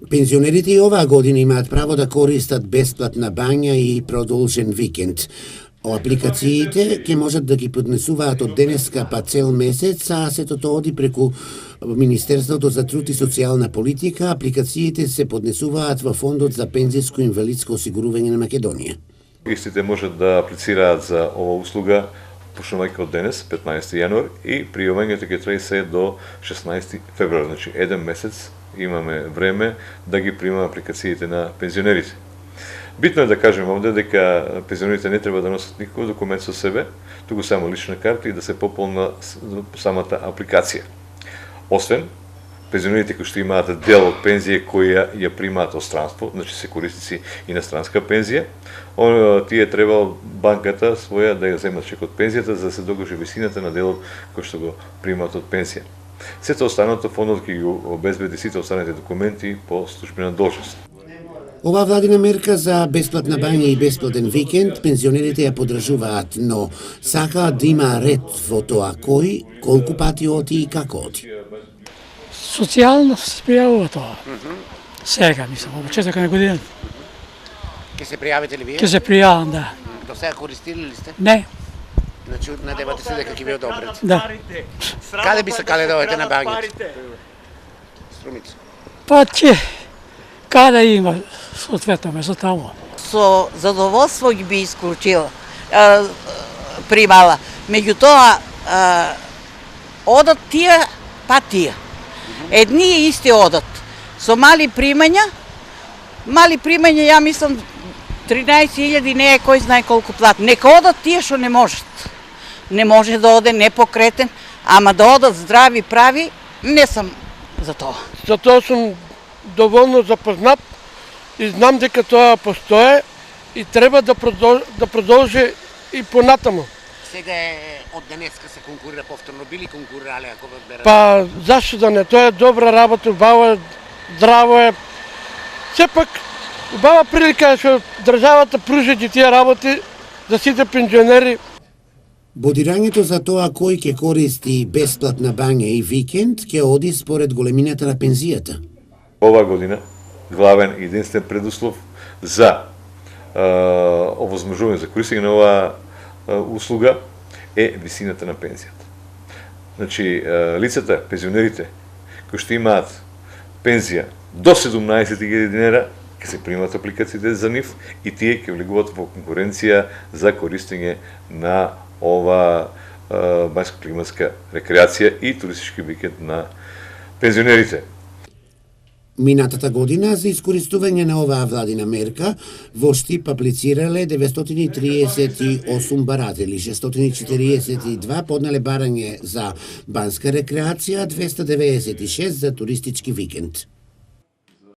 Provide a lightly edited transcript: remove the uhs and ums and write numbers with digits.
Пензионерите и оваа година имаат право да користат бесплатна бања и продолжен викенд. Апликациите ќе можат да ги поднесуваат од денеска па цел месец, а сето тоа оди преку Министерството за труд и социјална политика. Апликациите се поднесуваат во Фондот за пензиско и инвалидско осигурување на Македонија. Истите можат да аплицираат за оваа услуга почнувајќи од денес, 15 јануар, и пријавањето ќе трае се до 16 февруар, значи еден месец имаме време да ги примаме апликациите на пензионерите. Битно е да кажем овде дека пензионерите не треба да носат никој документ со себе, туку само лична карта и да се пополна самата апликација. Освен, пензионерите кои што имаат дел од пензија која ја примаат од странство, значи се користици иностранска пензија, тие треба банката своја да ја земат чек од пензијата за да се докаже висината на делот кој што го примаат од пензија. Сето останато фондот ќе ги обезбеди сите останати документи по службена должност. Оваа владина мерка за бесплатна бања и бесплатен викенд пензионерите ја поддржуваат, но сакаат да има ред во тоа кој, колку пати оти и како оти. Социјално се пријавува тоа. Сега, мислам, во почетокот на годината. Ке се пријавите ли вие? Ке се пријавам, да. До сега користили ли сте? Не. Значи, надевате се дека ќе ви одобрат. Да. Каде би сакале да одите на бањата? Струмица. Па ќе, каде има соответно место таму. Со задоволство ги би исклучила, примала. Меѓутоа, одат тие, па тие. Едни и исти одат. Со мали примања, ја мислам 13.000 не е кој знае колку плат. Нека одат тие што не можат. Не може да оде непокретен, ама да одат здрави, прави, не сум за тоа. За тоа сум доволно запознат и знам дека тоа постоje и треба да продолжи и понатаму. Сега е од денеска се конкурира повторно, били конкурирале ако ве берат? Па зашто да не, тоа е добра работа, убава, здраво е. Сепак убава прилика што државата пружи тие работи за сите пензионери. Бодирањето за тоа кој ќе користи бесплатна бања и викенд ќе оди според големината на пензијата. Ова година главен и единствен предуслов за овозможување за користење на оваа услуга е висината на пензијата. Значи, лицата, пензионерите, кои што имаат пензија до 17.000 динара, ќе се примат апликациите за нив и тие ќе влегуваат во конкуренција за користење на ова банјско-климатска рекреација и туристички викенд на пензионерите. Минатата година за искористување на оваа владина мерка во Штип аплицирале 938 баратели, 642 поднале барање за банска рекреација, 296 за туристички викенд.